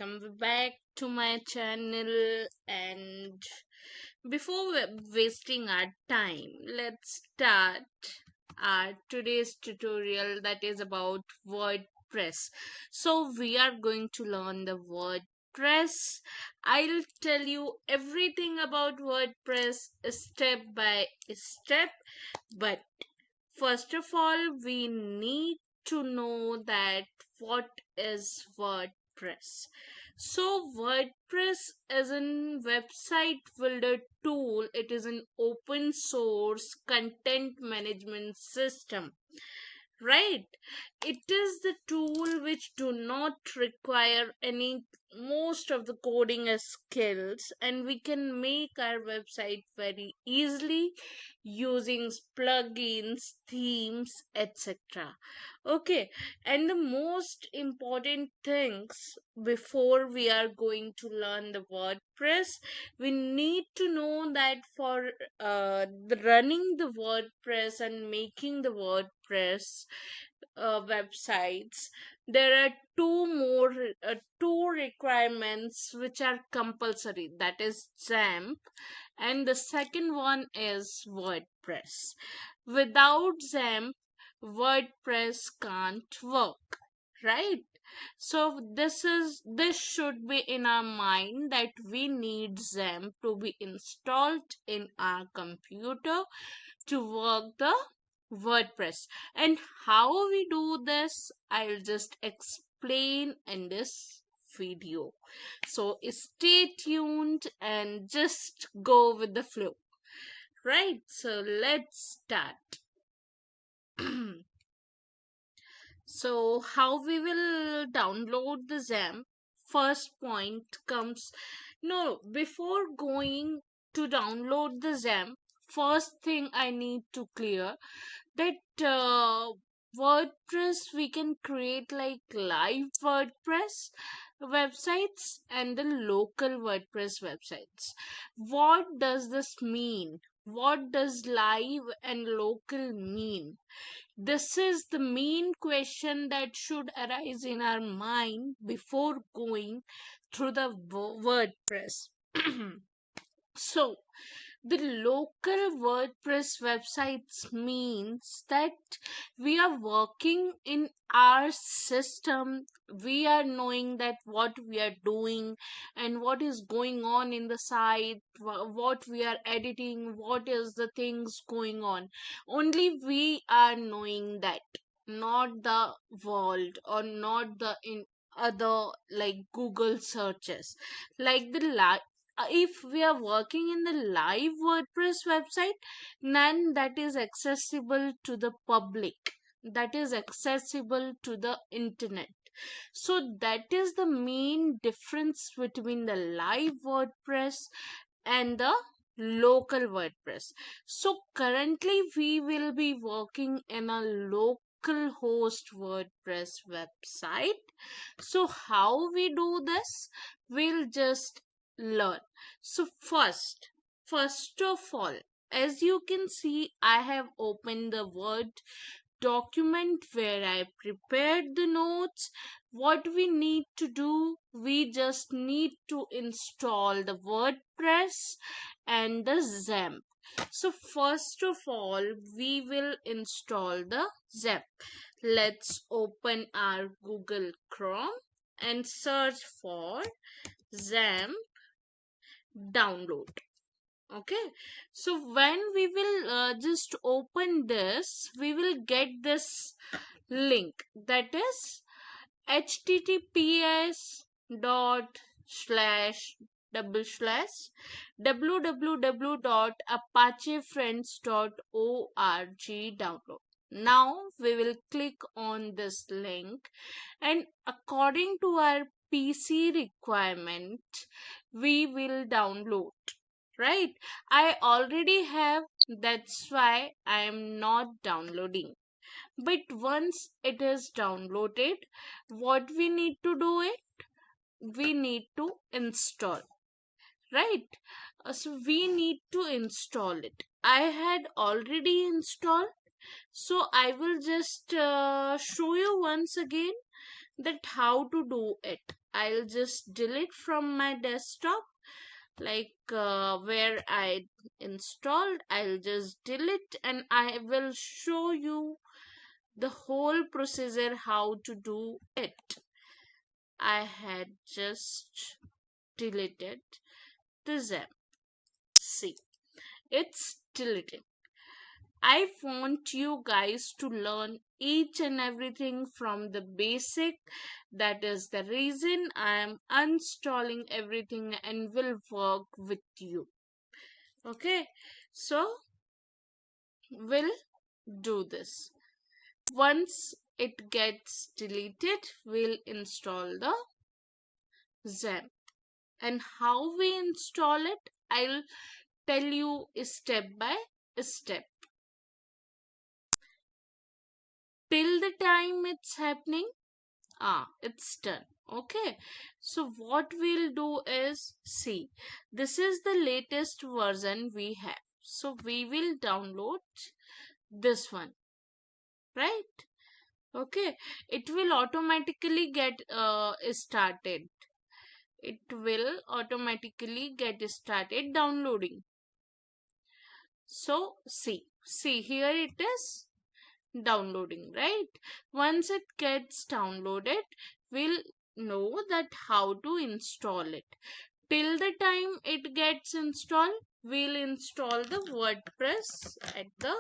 welcome back to my channel. And before wasting our time, let's start our today's tutorial that is about WordPress. So, we are going to learn the WordPress. I'll tell you everything about WordPress step by step, but first of all, we need to know that what is WordPress. So, WordPress is a website builder tool. It is an open source content management system, right? It is the tool which do not require any most of the coding as skills, and we can make our website very easily using plugins, themes, etc. Okay, and the most important things before we are going to learn the WordPress, we need to know that for running the WordPress and making the WordPress websites, there are two requirements which are compulsory. That is XAMPP, and the second one is WordPress. Without XAMPP, WordPress can't work, right? So this should be in our mind that we need XAMPP to be installed in our computer to work the WordPress. And how we do this, I'll just explain in this video. So stay tuned and just go with the flow. Right, so let's start. So, how we will download the XAMPP? First point comes, no, before going to download the XAMPP, first thing I need to clear that WordPress we can create like live WordPress websites and the local WordPress websites. What does this mean? What does live and local mean? This is the main question that should arise in our mind before going through the WordPress. So, the local WordPress websites means that we are working in our system. We are knowing that what we are doing and what is going on in the site, what we are editing, what is the things going on. Only we are knowing that, not the world or not the in other like Google searches. Like the if we are working in the live WordPress website, then that is accessible to the public, that is accessible to the internet. So that is the main difference between the live WordPress and the local WordPress. So currently we will be working in a local host WordPress website. So how we do this, we'll just learn. So first of all, as you can see, I have opened the Word document where I prepared the notes. What we need to do, we just need to install the WordPress and the XAMPP. So first of all, we will install the XAMPP. Let's open our Google Chrome and search for XAMPP download. Okay, so when we will just open this, we will get this link, that is https dot slash double slash www.apachefriends.org download. Now we will click on this link, and according to our PC requirement, we will download, right? I already have, that's why I am not downloading. But once it is downloaded, what we need to do it, we need to install, right? So we need to install it. I had already installed, so I will just show you once again that how to do it. I'll just delete from my desktop, like where I installed. I'll just delete and I will show you the whole procedure how to do it. I had just deleted the XAMPP. See, it's deleted. I want you guys to learn each and everything from the basic. That is the reason I am uninstalling everything and will work with you. Okay, so we'll do this. Once it gets deleted, we'll install the XAMPP. And how we install it, I'll tell you step by step. Till the time it's happening, it's done. Okay, so what we'll do is, see, this is the latest version we have, so we will download this one, right? Okay, it will automatically get started. It will automatically get started downloading. So see here it is downloading, right? Once it gets downloaded, we'll know that how to install it. Till the time it gets installed, we'll install the WordPress at the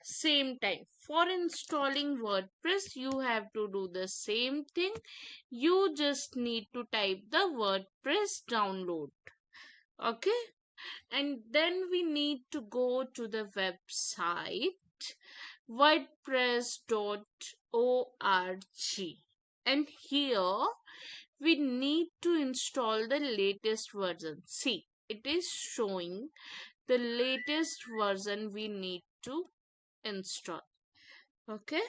same time. For installing WordPress, you have to do the same thing. You just need to type the WordPress download. Okay, and then we need to go to the website wordpress.org, and here we need to install the latest version. See, it is showing the latest version we need to install. Okay,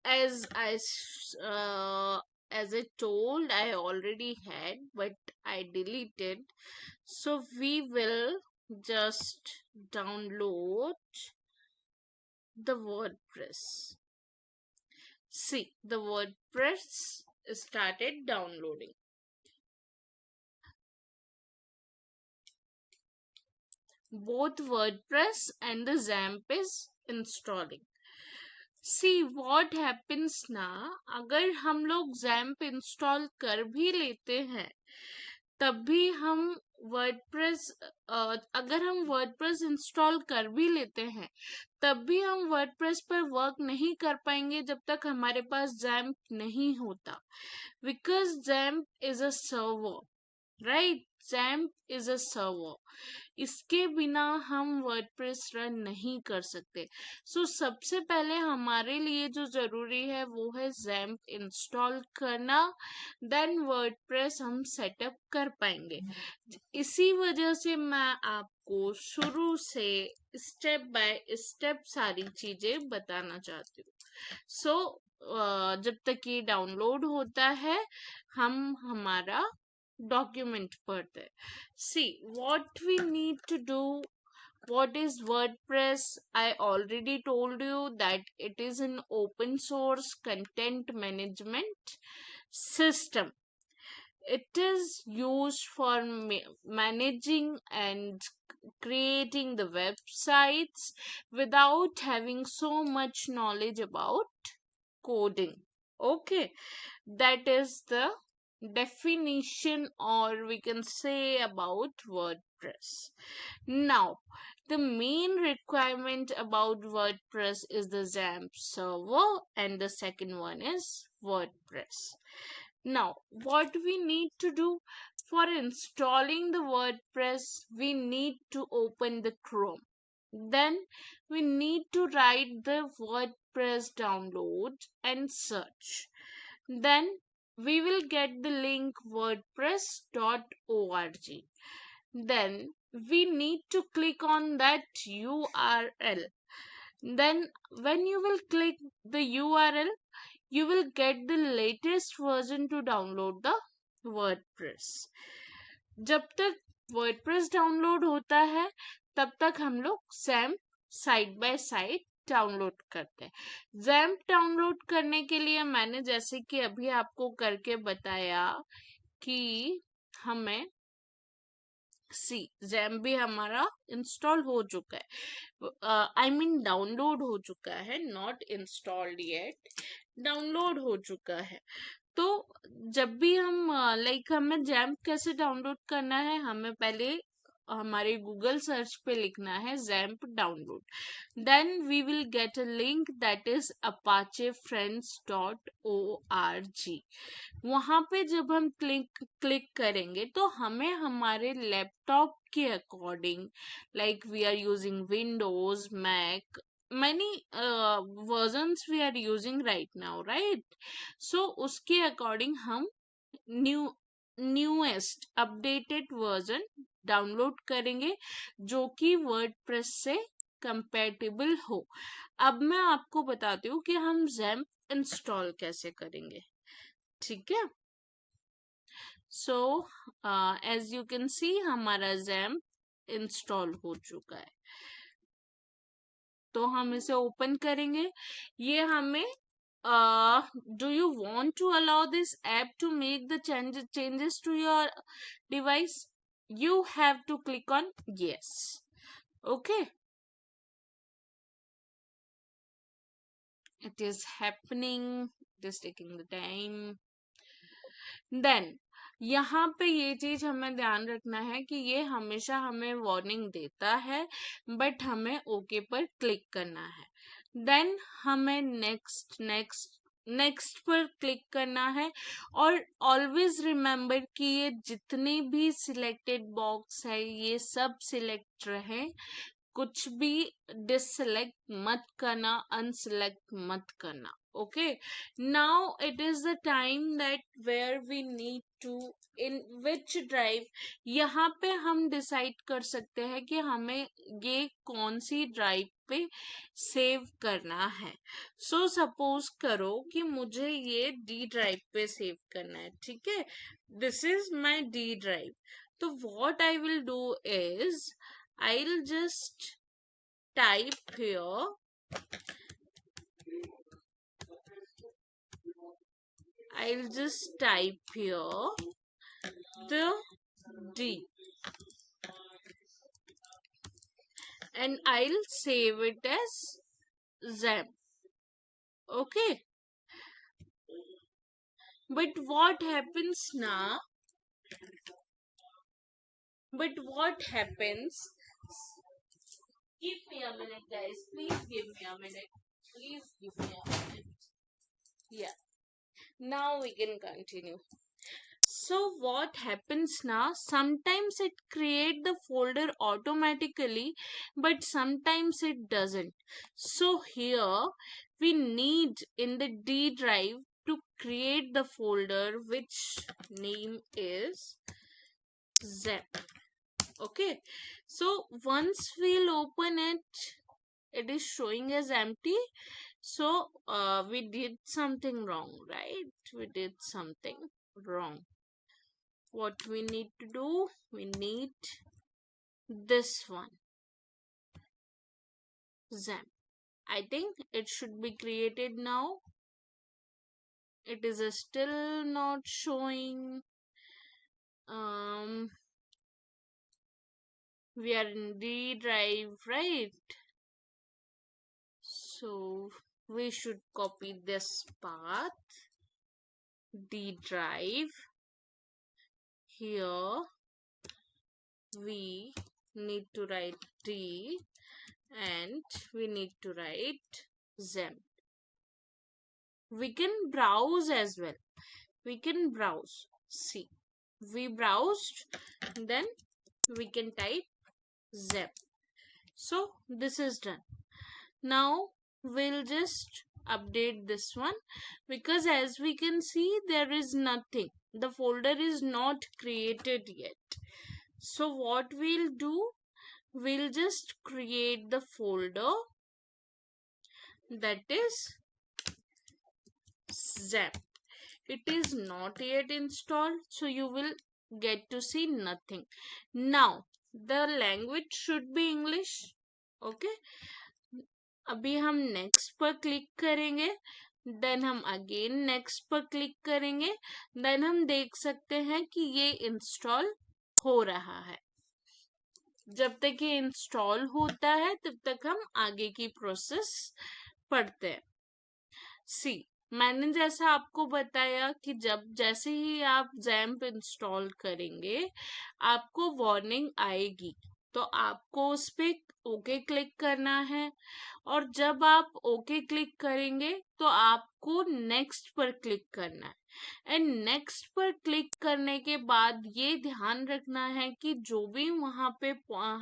as I told, I already had, but I deleted. So we will just download the WordPress. See, the WordPress started downloading. Both WordPress and the XAMPP is installing. See what happens ना, अगर हम लोग XAMPP install कर भी लेते हैं तब भी हम वर्डप्रेस अगर हम वर्डप्रेस इंस्टॉल कर भी लेते हैं तब भी हम वर्डप्रेस पर वर्क नहीं कर पाएंगे जब तक हमारे पास XAMPP नहीं होता, because XAMPP is a server, right? XAMPP is a server, इसके बिना हम वर्डप्रेस रन नहीं कर सकते. सो सबसे पहले हमारे लिए जो जरूरी है वो है XAMPP इंस्टॉल करना, देन वर्डप्रेस हम सेटअप कर पाएंगे. इसी वजह से मैं आपको शुरू से स्टेप बाय स्टेप सारी चीजें बताना चाहती हूँ. सो जब तक ये डाउनलोड होता है हम हमारा document further. See what we need to do. What is WordPress? I already told you that it is an open source content management system. It is used for managing and creating the websites without having so much knowledge about coding. Okay, that is the definition, or we can say, about WordPress. Now, the main requirement about WordPress is the XAMPP server, and the second one is WordPress. Now, what we need to do for installing the WordPress, we need to open the Chrome. Then we need to write the WordPress download and search. Then we will get the link wordpress.org. Then we need to click on that URL. Then when you will click the URL, you will get the latest version to download the WordPress. जब तक WordPress download होता है तब तक हम लोग XAMPP side by side download करते हैं। जैम्प डाउनलोड करने के लिए मैंने जैसे कि अभी आपको करके बताया कि हमें जैम्प भी हमारा इंस्टॉल हो चुका है, आई मीन डाउनलोड हो चुका है, नॉट इंस्टॉल्ड येट, डाउनलोड हो चुका है। तो जब भी हम लाइक हमें जैम्प कैसे डाउनलोड करना है, हमें पहले हमारे गूगल सर्च पे लिखना है XAMPP download, then we will get a link that is apachefriends.org। वहां पे जब हम क्लिक करेंगे तो हमें हमारे लैपटॉप के according, like we are using Windows, Mac, many versions we are using right now, right? So उसके अकॉर्डिंग हम new newest updated version download करेंगे जो कि वर्डप्रेस से कंपैटिबल हो। अब मैं आपको बताती हूँ कि हम जैम्प इंस्टॉल कैसे करेंगे, ठीक है? So as you can see हमारा जैम्प इंस्टॉल हो चुका है, तो हम इसे ओपन करेंगे। ये हमें do you want to allow this app to make the changes to your device? You have to click on yes. Okay, it is happening, it is taking the time. Then यहाँ पे ये चीज हमें ध्यान रखना है कि ये हमेशा हमें वार्निंग देता है, बट हमें ओके पर क्लिक करना है। देन हमें नेक्स्ट नेक्स्ट नेक्स्ट पर क्लिक करना है, और ऑलवेज रिमेम्बर कि ये जितने भी सिलेक्टेड बॉक्स है ये सब सिलेक्ट रहे, कुछ भी डिससेलेक्ट मत करना, अनसेलेक्ट मत करना। Okay, now it is the time that where we need to in which drive, यहाँ पे हम डिसाइड कर सकते हैं कि हमें ये कौन सी ड्राइव पे सेव करना है। सो सपोज करो कि मुझे ये डी ड्राइव पे सेव करना है, ठीक है? This is my D drive. तो what I will do is I'll just type here the D and I'll save it as Zam. Okay, but what happens now? But what happens? Give me a minute, guys. Please give me a minute. Please give me a minute. Yeah, now we can continue. So what happens now? Sometimes it create the folder automatically, but sometimes it doesn't. So here we need in the D drive to create the folder which name is zip. Okay, so once we'll open it, it is showing as empty. So we did something wrong, right? We did something wrong. What we need to do, we need this one, Zam. I think it should be created now. It is still not showing. We are in D drive, right? So we should copy this path, D drive. Here we need to write D and we need to write Zam. We can browse as well. We can browse. See, we browsed, then we can type Zep. So this is done. Now we'll just update this one, because as we can see there is nothing. The folder is not created yet. So what we'll do, we'll just create the folder that is Zap. It is not yet installed, so you will get to see nothing. Now the language should be English. Okay, अभी हम next पर click करेंगे, then हम again next पर click करेंगे, then हम देख सकते हैं कि ये इंस्टॉल हो रहा है। जब तक ये इंस्टॉल होता है तब तक हम आगे की प्रोसेस पढ़ते हैं। सी, मैंने जैसा आपको बताया कि जब जैसे ही आप जैम्प इंस्टॉल करेंगे आपको वार्निंग आएगी, तो आपको उस पे ओके क्लिक करना है, और जब आप ओके क्लिक करेंगे तो आपको नेक्स्ट पर क्लिक करना है। एंड नेक्स्ट पर क्लिक करने के बाद ये ध्यान रखना है कि जो भी वहां पे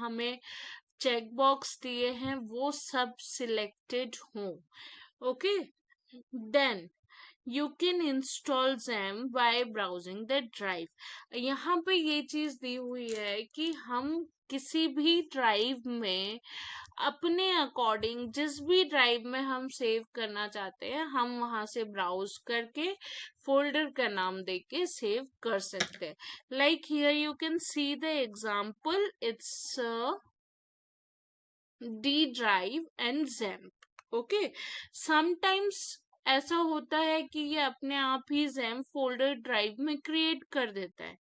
हमें चेक बॉक्स दिए हैं वो सब सिलेक्टेड हों। Okay, then you can install XAMPP by browsing the drive. यहाँ पे ये चीज दी हुई है कि हम किसी भी ड्राइव में अपने अकॉर्डिंग जिस भी ड्राइव में हम सेव करना चाहते हैं हम वहां से ब्राउज करके फोल्डर का नाम देके सेव कर सकते हैं। Like here you can see the example, it's D drive and XAMPP. Okay, sometimes ऐसा होता है कि ये अपने आप ही जैम्प फोल्डर ड्राइव में क्रिएट कर देता है,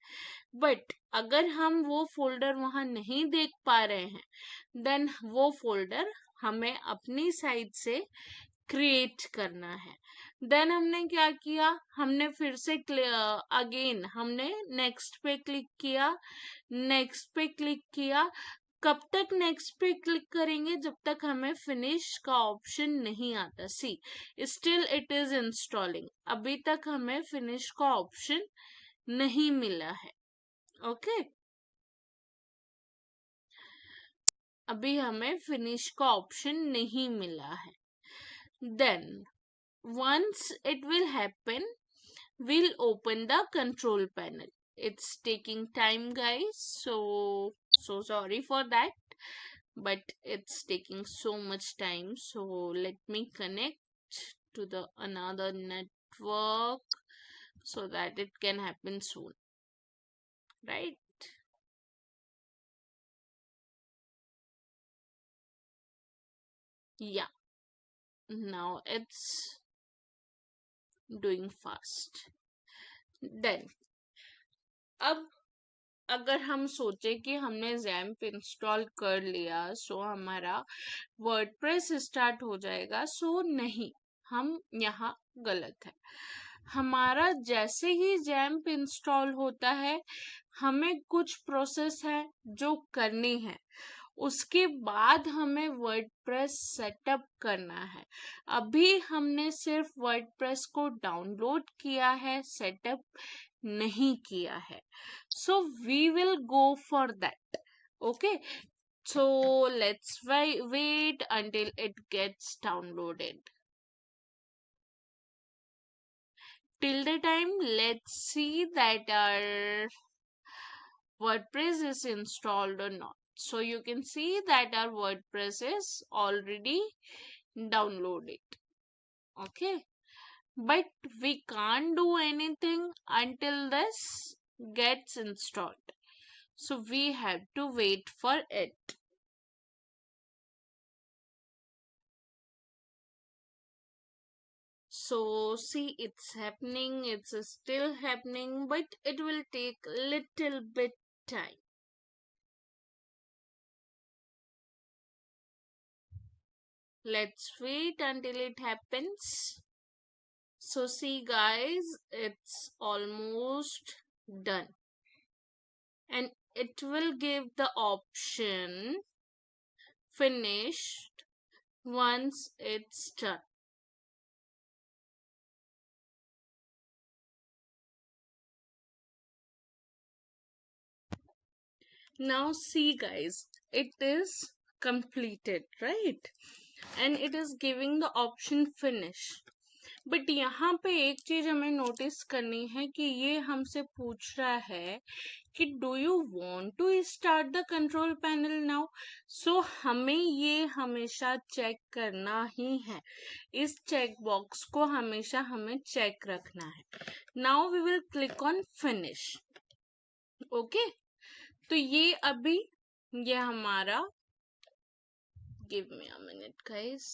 बट अगर हम वो फोल्डर वहां नहीं देख पा रहे हैं देन वो फोल्डर हमें अपनी साइड से क्रिएट करना है। देन हमने क्या किया, हमने फिर से अगेन हमने नेक्स्ट पे क्लिक किया, नेक्स्ट पे क्लिक किया। कब तक नेक्स्ट पे क्लिक करेंगे, जब तक हमें फिनिश का ऑप्शन नहीं आता। सी, स्टिल इट इज इंस्टॉलिंग, अभी तक हमें फिनिश का ऑप्शन नहीं मिला है। ओके, अभी हमें फिनिश का ऑप्शन नहीं मिला है। Then once it will happen, we'll open the control panel. It's taking time guys, so sorry for that, but it's taking so much time. So let me connect to the another network so that it can happen soon, right? Yeah, now it's doing fast. Then अब अगर हम सोचे कि हमने XAMPP install कर लिया सो हमारा WordPress start हो जाएगा, सो नहीं, हम यहाँ गलत है। हमारा जैसे ही जैम्प इंस्टॉल होता है हमें कुछ प्रोसेस है जो करनी है, उसके बाद हमें वर्डप्रेस सेटअप करना है। अभी हमने सिर्फ वर्डप्रेस को डाउनलोड किया है, सेटअप नहीं किया है, so we will go for that. Okay, so let's wait until it gets downloaded. Till the time, let's see that our WordPress is installed or not. So you can see that our WordPress is already downloaded. Okay, but we can't do anything until this gets installed, so we have to wait for it. So see, it's happening, it's still happening, but it will take little bit time. Let's wait until it happens. So see guys, it's almost done, and it will give the option finished once it's done. Now see guys, it is completed, right? And it is giving the option finish. But यहाँ पे एक चीज हमें notice करनी है कि ये हमसे पूछ रहा है कि do you want to start the control panel now. So हमें ये हमेशा चेक करना ही है, इस चेक बॉक्स को हमेशा हमें चेक रखना है। Now we will click on finish. Okay, तो ये अभी ये हमारा give me a minute guys.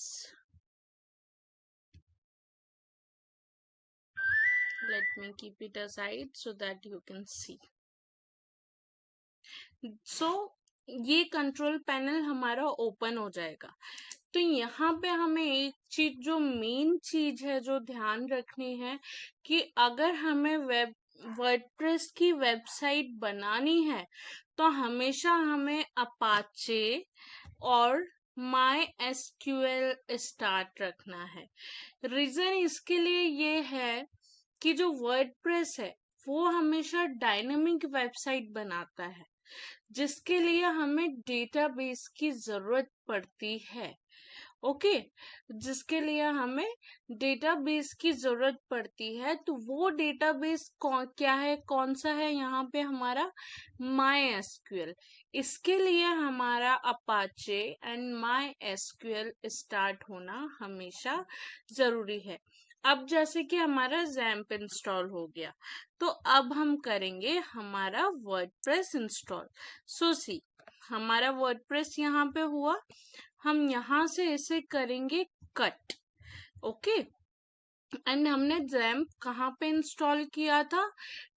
Let me keep it aside so that you can see. So ये कंट्रोल पैनल हमारा ओपन हो जाएगा। तो यहाँ पे हमें एक चीज, जो मेन चीज है जो ध्यान रखनी है, कि अगर हमें वर्डप्रेस की वेबसाइट बनानी है तो हमेशा हमें अपाचे और माई एसक्यूएल स्टार्ट रखना है। रीजन इसके लिए ये है कि जो वर्डप्रेस है वो हमेशा डायनेमिक वेबसाइट बनाता है, जिसके लिए हमें डेटाबेस की जरूरत पड़ती है। ओके, जिसके लिए हमें डेटाबेस की जरूरत पड़ती है। तो वो डेटाबेस क्या है, कौन सा है, यहाँ पे हमारा माई एसक्यूएल। इसके लिए हमारा Apache and my SQL start होना हमेशा जरूरी है। अब जैसे कि हमारा जैम्प इंस्टॉल हो गया, तो अब हम करेंगे हमारा वर्डप्रेस इंस्टॉल। सो सी, हमारा वर्डप्रेस यहाँ पे हुआ, हम यहाँ से इसे करेंगे कट। ओके, एंड हमने जैम्प कहाँ पे इंस्टॉल किया था,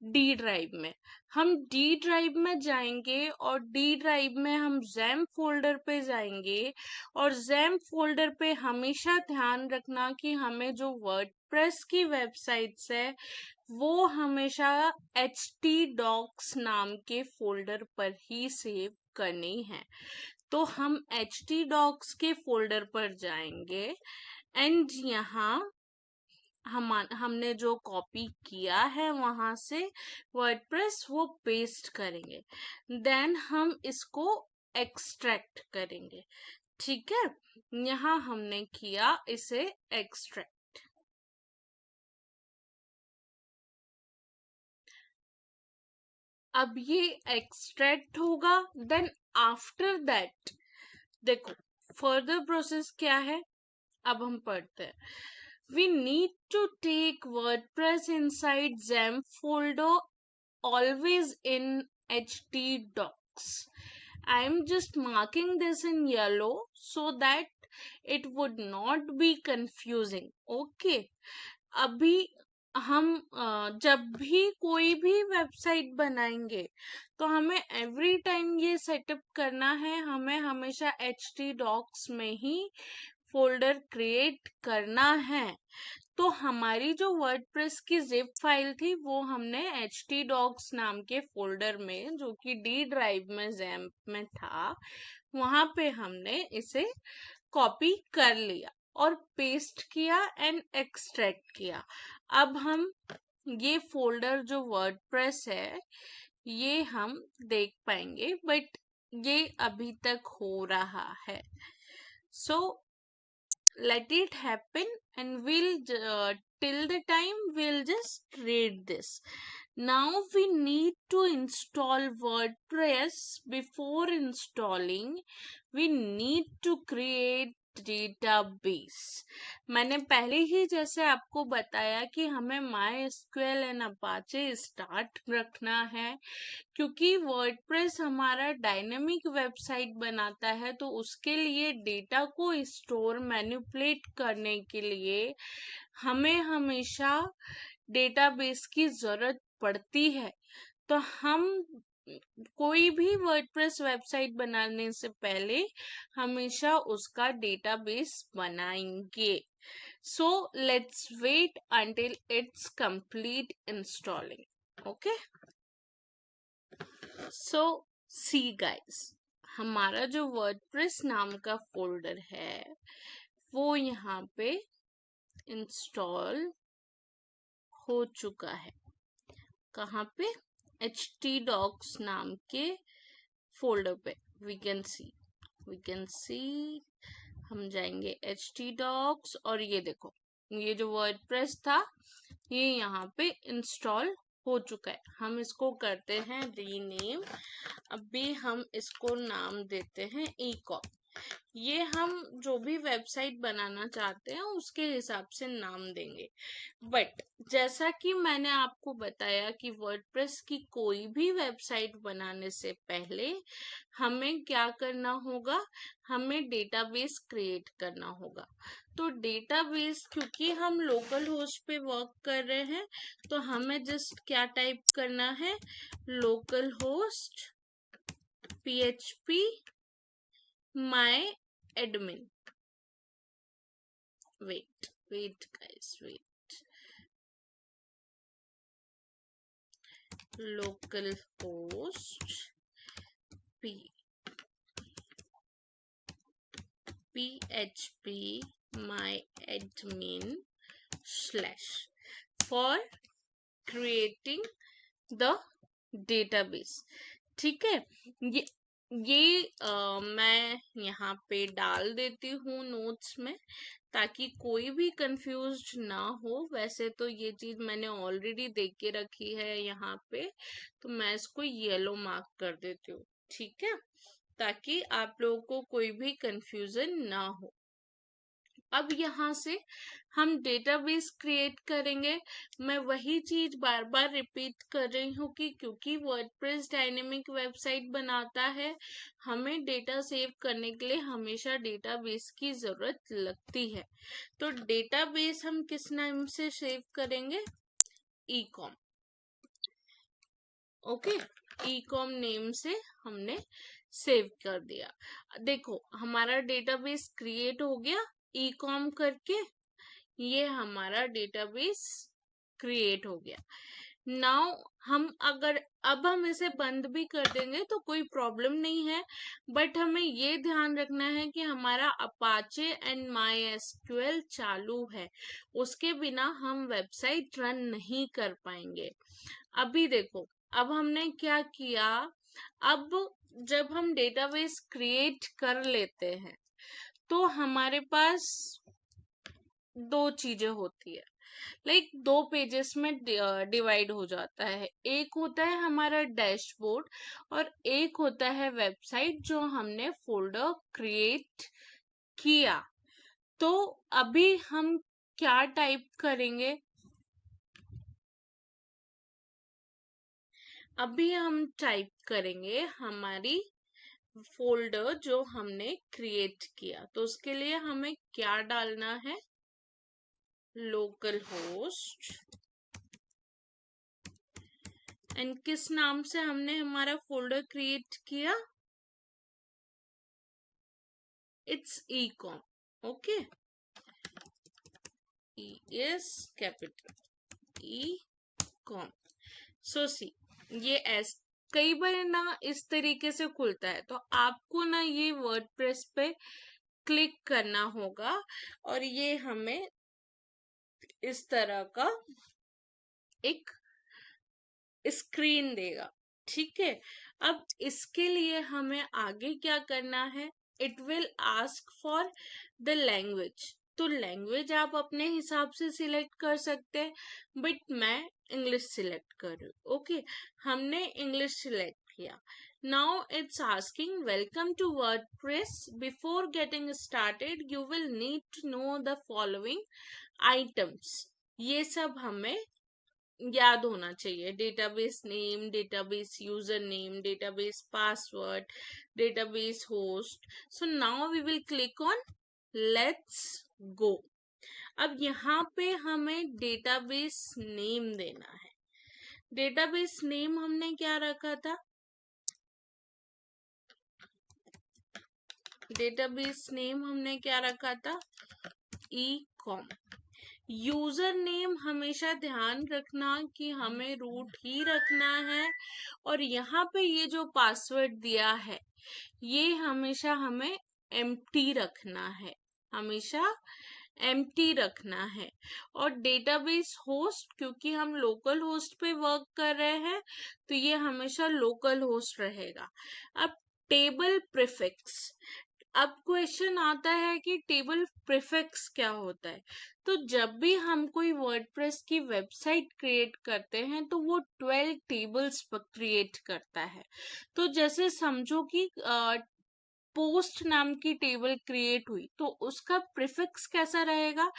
डी ड्राइव में। हम डी ड्राइव में जाएंगे और डी ड्राइव में हम जैम्प फोल्डर पे जाएंगे, और जैम्प फोल्डर पे हमेशा ध्यान रखना कि हमें जो वर्डप्रेस की वेबसाइट्स है वो हमेशा htdocs नाम के फोल्डर पर ही सेव करनी है। तो हम htdocs के फोल्डर पर जाएंगे एंड यहाँ हमने जो कॉपी किया है वहां से वर्डप्रेस वो पेस्ट करेंगे, देन हम इसको एक्सट्रैक्ट करेंगे। ठीक है, यहाँ हमने किया इसे एक्सट्रैक्ट। अब ये एक्सट्रैक्ट होगा, देन आफ्टर दैट देखो फर्दर प्रोसेस क्या है, अब हम पढ़ते हैं। We need to take WordPress inside XAMPP folder, always in htdocs. I am just marking this in yellow so that it would not be confusing. Okay, अभी हम जब भी कोई भी वेबसाइट बनाएंगे तो हमें एवरी टाइम ये सेटअप करना है, हमें हमेशा htdocs में ही फोल्डर क्रिएट करना है। तो हमारी जो वर्डप्रेस की जिप फाइल थी वो हमने htdocs नाम के फोल्डर में, जो कि डी ड्राइव में जैम्प में था, वहां पे हमने इसे कॉपी कर लिया और पेस्ट किया एंड एक्सट्रैक्ट किया। अब हम ये फोल्डर जो वर्डप्रेस है ये हम देख पाएंगे, बट ये अभी तक हो रहा है। सो let it happen and we'll till the time we'll just read this. Now we need to install WordPress. Before installing we need to create database. मैंने पहले ही जैसे आपको बताया कि हमें MySQL एंड अपाचे स्टार्ट रखना है, क्योंकि वर्डप्रेस हमारा डायनेमिक वेबसाइट बनाता है, तो उसके लिए डेटा को स्टोर मैनिपुलेट करने के लिए हमें हमेशा डेटाबेस की जरूरत पड़ती है। तो हम कोई भी वर्डप्रेस वेबसाइट बनाने से पहले हमेशा उसका डेटाबेस बनाएंगे। So let's wait until it's complete installing. Okay, so see guys, हमारा जो वर्डप्रेस नाम का फोल्डर है वो यहाँ पे इंस्टॉल हो चुका है। कहाँ पे, htdocs नाम के फोल्डर पे। वी कैन सी हम जाएंगे htdocs और ये देखो ये जो वर्डप्रेस था ये यहाँ पे इंस्टॉल हो चुका है। हम इसको करते हैं रीनेम। अभी हम इसको नाम देते हैं ecom। ये हम जो भी वेबसाइट बनाना चाहते हैं उसके हिसाब से नाम देंगे। बट जैसा कि मैंने आपको बताया कि वर्डप्रेस की कोई भी वेबसाइट बनाने से पहले हमें क्या करना होगा, हमें डेटाबेस क्रिएट करना होगा। तो डेटाबेस, क्योंकि हम लोकल होस्ट पे वर्क कर रहे हैं, तो हमें जस्ट क्या टाइप करना है, local host php my admin, wait guys, wait, local host php my admin slash for creating the database। ठीक है, ये मैं यहाँ पे डाल देती हूँ नोट्स में, ताकि कोई भी कंफ्यूज ना हो। वैसे तो ये चीज मैंने ऑलरेडी देख के रखी है यहाँ पे, तो मैं इसको येलो मार्क कर देती हूँ, ठीक है, ताकि आप लोगों को कोई भी कंफ्यूजन ना हो। अब यहाँ से हम डेटाबेस क्रिएट करेंगे। मैं वही चीज बार बार रिपीट कर रही हूँ कि क्योंकि वर्डप्रेस डायनेमिक वेबसाइट बनाता है, हमें डेटा सेव करने के लिए हमेशा डेटाबेस की जरूरत लगती है। तो डेटाबेस हम किस नाम से सेव करेंगे, ecom, ओके, ecom नेम से हमने सेव कर दिया। देखो हमारा डेटाबेस क्रिएट हो गया ecom करके, ये हमारा डेटाबेस क्रिएट हो गया। नाउ अब हम इसे बंद भी कर देंगे तो कोई प्रॉब्लम नहीं है, बट हमें ये ध्यान रखना है कि हमारा अपाचे एंड MySQL चालू है, उसके बिना हम वेबसाइट रन नहीं कर पाएंगे। अभी देखो, अब हमने क्या किया, अब जब हम डेटाबेस क्रिएट कर लेते हैं तो हमारे पास दो चीजें होती है, लाइक दो पेजेस में डिवाइड हो जाता है। एक होता है हमारा डैशबोर्ड और एक होता है वेबसाइट जो हमने फोल्डर क्रिएट किया। तो अभी हम क्या टाइप करेंगे, अभी हम टाइप करेंगे हमारी फोल्डर जो हमने क्रिएट किया। तो उसके लिए हमें क्या डालना है, लोकल होस्ट, एंड किस नाम से हमने हमारा फोल्डर क्रिएट किया, it's ecom, okay, e is capital ecom। सो सी, ये एस कई बार ना इस तरीके से खुलता है, तो आपको ना ये वर्डप्रेस पे क्लिक करना होगा और ये हमें इस तरह का एक स्क्रीन देगा, ठीक है। अब इसके लिए हमें आगे क्या करना है, it will ask for the language. तो लैंग्वेज आप अपने हिसाब से सिलेक्ट कर सकते हैं, बट मैं इंग्लिश सिलेक्ट कर रही हूँ, ओके। हमने इंग्लिश सिलेक्ट किया। Now it's asking welcome to WordPress, before getting started you will need to know the following items. ये सब हमें याद होना चाहिए, database name, database user name, database password, database host. So now we will click on let's go. अब यहाँ पे हमें डेटाबेस नेम देना है। डेटाबेस नेम हमने क्या रखा था, डेटाबेस नेम हमने क्या रखा था, ecom। यूजर नेम हमेशा ध्यान रखना कि हमें रूट ही रखना है, और यहाँ पे ये जो पासवर्ड दिया है ये हमेशा हमें एम्प्टी रखना है, हमेशा एम्प्टी रखना है। और डेटाबेस होस्ट, क्योंकि हम लोकल होस्ट पे वर्क कर रहे हैं तो ये हमेशा लोकल होस्ट रहेगा। अब टेबल प्रीफिक्स, अब क्वेश्चन आता है कि टेबल प्रीफिक्स क्या होता है। तो जब भी हम कोई वर्डप्रेस की वेबसाइट क्रिएट करते हैं तो वो 12 टेबल्स क्रिएट करता है। तो जैसे समझो कि पोस्ट नाम की टेबल क्रिएट हुई तो उसका प्रीफिक्स कैसा रहेगा,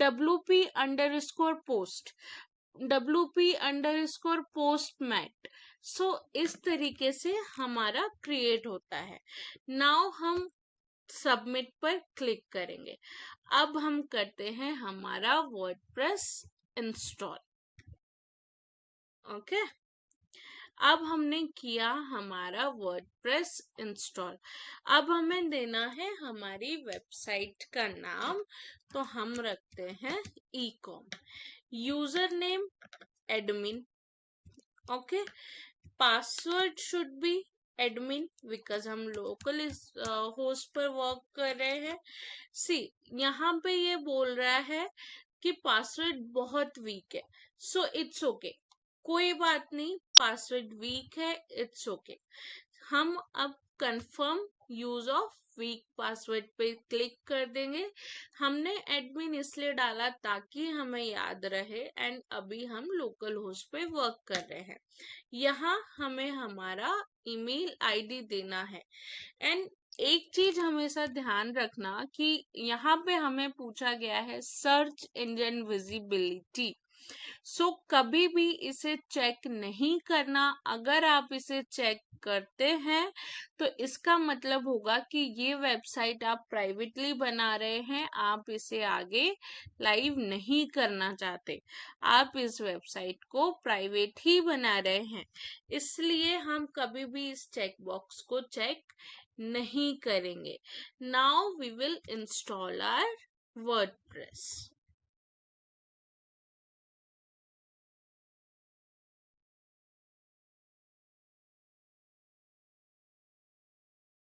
WP_post, WP_postmat। सो इस तरीके से हमारा क्रिएट होता है। नाउ हम सबमिट पर क्लिक करेंगे। अब हम करते हैं हमारा वर्डप्रेस इंस्टॉल। ओके, अब हमने किया हमारा वर्डप्रेस इंस्टॉल। अब हमें देना है हमारी वेबसाइट का नाम, तो हम रखते हैं ecom, user name admin, okay, password should be admin because हम लोकल इस होस्ट पर वर्क कर रहे हैं। सी, यहाँ पे ये बोल रहा है कि पासवर्ड बहुत वीक है, सो इट्स ओके, कोई बात नहीं, पासवर्ड वीक है, इट्स ओके। हम अब confirm use of week password पे क्लिक कर देंगे। हमने एडमिन इसलिए डाला ताकि हमें याद रहे, एंड अभी हम लोकल होस्ट पे वर्क कर रहे हैं। यहाँ हमें हमारा ईमेल आईडी देना है। एंड एक चीज हमेशा ध्यान रखना कि यहाँ पे हमें पूछा गया है सर्च इंजन विजिबिलिटी, सो कभी भी इसे चेक नहीं करना। अगर आप इसे चेक करते हैं तो इसका मतलब होगा कि ये वेबसाइट आप प्राइवेटली बना रहे हैं, आप इसे आगे लाइव नहीं करना चाहते, आप इस वेबसाइट को प्राइवेट ही बना रहे हैं, इसलिए हम कभी भी इस चेक बॉक्स को चेक नहीं करेंगे। Now we will install our WordPress.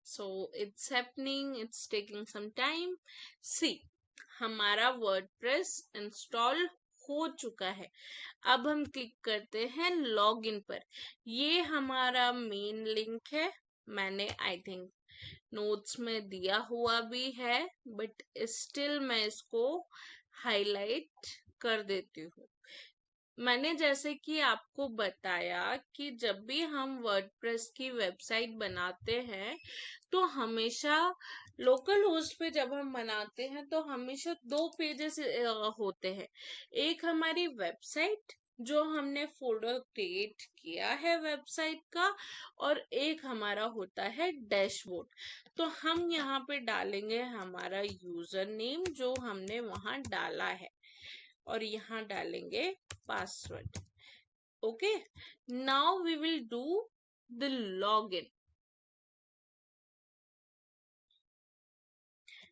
So it's happening, it's taking some time. See, हमारा वर्डप्रेस इंस्टॉल हो चुका है। अब हम क्लिक करते हैं लॉगिन पर। ये हमारा मेन लिंक है, मैंने आई थिंक नोट्स में दिया हुआ भी है, बट स्टिल मैं इसको हाईलाइट कर देती हूँ। मैंने जैसे कि आपको बताया कि जब भी हम वर्डप्रेस की वेबसाइट बनाते हैं तो हमेशा लोकल होस्ट पे जब हम बनाते हैं तो हमेशा दो पेजेस होते हैं। एक हमारी वेबसाइट जो हमने फोल्डर क्रिएट किया है वेबसाइट का, और एक हमारा होता है डैशबोर्ड। तो हम यहाँ पे डालेंगे हमारा यूजर नेम जो हमने वहां डाला है, और यहाँ डालेंगे password. Okay, now we will do the login.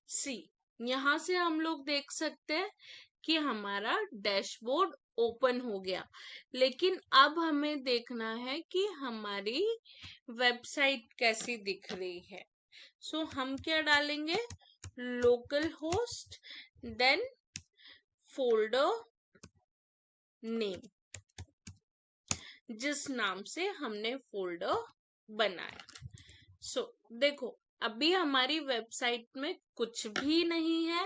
See, यहाँ से हम लोग देख सकते हैं कि हमारा डैशबोर्ड ओपन हो गया, लेकिन अब हमें देखना है कि हमारी वेबसाइट कैसी दिख रही है। सो हम क्या डालेंगे, local host then folder name, जिस नाम से हमने फोल्डर बनाया। सो देखो, अभी हमारी वेबसाइट में कुछ भी नहीं है,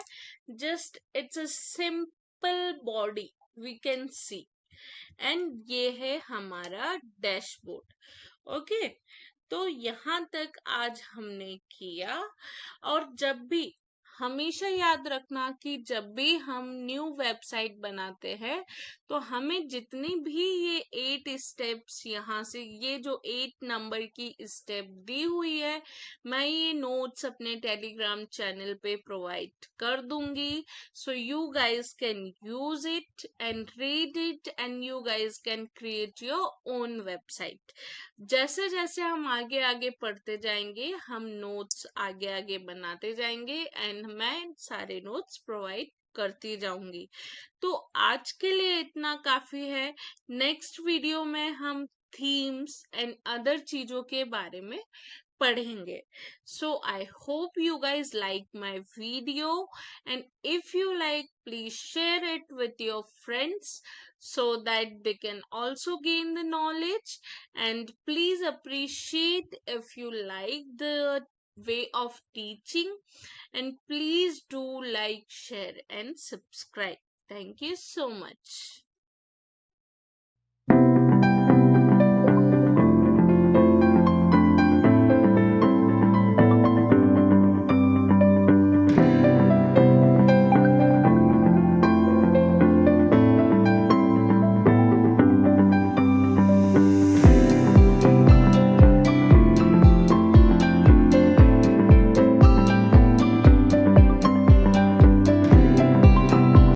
just it's a simple body we can see, and ये है हमारा डैशबोर्ड। ओके, तो यहाँ तक आज हमने किया। और जब भी, हमेशा याद रखना कि जब भी हम न्यू वेबसाइट बनाते हैं तो हमें जितनी भी ये 8 स्टेप्स, यहाँ से ये जो 8 नंबर की स्टेप दी हुई है, मैं ये नोट्स अपने टेलीग्राम चैनल पे प्रोवाइड कर दूंगी, so you guys can use it and read it, and you guys can create your own website. जैसे जैसे हम आगे आगे पढ़ते जाएंगे, हम नोट्स आगे आगे बनाते जाएंगे, एंड मैं सारे नोट्स प्रोवाइड करती जाऊंगी। तो आज के लिए इतना काफी है। नेक्स्ट वीडियो में हम थीम्स एंड अदर चीजों के बारे में पढ़ेंगे। So I hope you guys like my video, and if you like, please share it with your friends so that they can also gain the knowledge, and please appreciate if you like the way of teaching, and please do like, share and subscribe. Thank you so much.